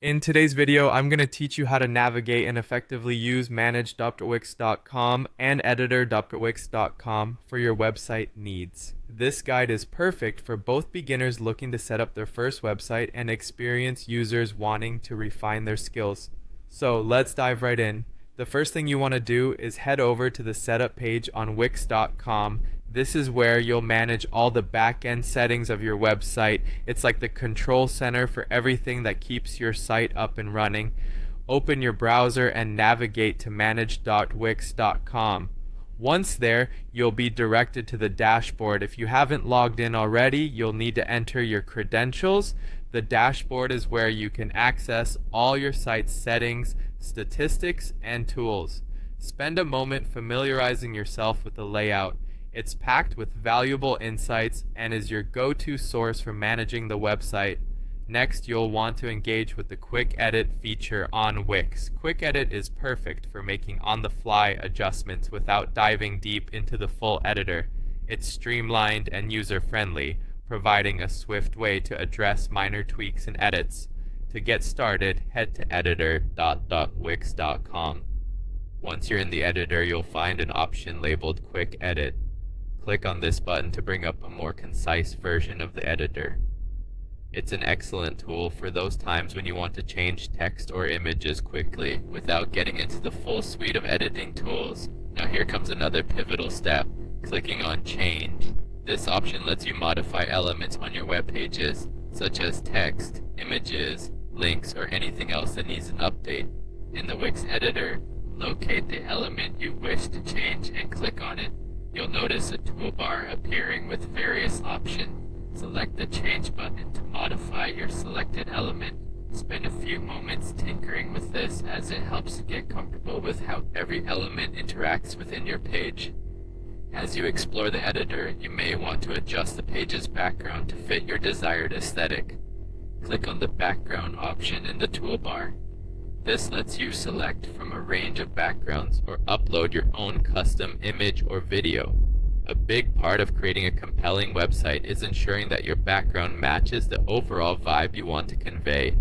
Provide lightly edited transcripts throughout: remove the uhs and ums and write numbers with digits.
In today's video, I'm going to teach you how to navigate and effectively use manage.wix.com and editor.wix.com for your website needs. This guide is perfect for both beginners looking to set up their first website and experienced users wanting to refine their skills. So let's dive right in. The first thing you want to do is head over to the setup page on wix.com. This is where you'll manage all the back-end settings of your website. It's like the control center for everything that keeps your site up and running. Open your browser and navigate to manage.wix.com. Once there, you'll be directed to the dashboard. If you haven't logged in already, you'll need to enter your credentials. The dashboard is where you can access all your site's settings, statistics, and tools. Spend a moment familiarizing yourself with the layout. It's packed with valuable insights and is your go-to source for managing the website. Next, you'll want to engage with the Quick Edit feature on Wix. Quick Edit is perfect for making on-the-fly adjustments without diving deep into the full editor. It's streamlined and user-friendly, providing a swift way to address minor tweaks and edits. To get started, head to editor.wix.com. Once you're in the editor, you'll find an option labeled Quick Edit. Click on this button to bring up a more concise version of the editor. It's an excellent tool for those times when you want to change text or images quickly without getting into the full suite of editing tools. Now here comes another pivotal step, clicking on Change. This option lets you modify elements on your web pages, such as text, images, links, or anything else that needs an update. In the Wix editor, locate the element you wish to change and click on it. You'll notice a toolbar appearing with various options. Select the Change button to modify your selected element. Spend a few moments tinkering with this as it helps you get comfortable with how every element interacts within your page. As you explore the editor, you may want to adjust the page's background to fit your desired aesthetic. Click on the background option in the toolbar. This lets you select from a range of backgrounds or upload your own custom image or video. A big part of creating a compelling website is ensuring that your background matches the overall vibe you want to convey.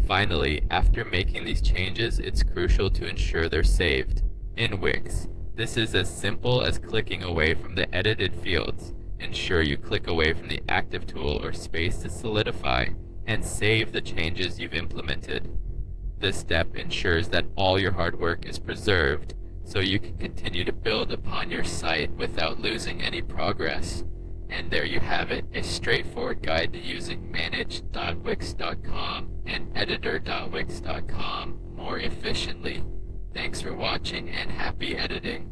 Finally, after making these changes, it's crucial to ensure they're saved. In Wix, this is as simple as clicking away from the edited fields. Ensure you click away from the active tool or space to solidify, and save the changes you've implemented. This step ensures that all your hard work is preserved, so you can continue to build upon your site without losing any progress. And there you have it, a straightforward guide to using manage.wix.com and editor.wix.com more efficiently. Thanks for watching and happy editing.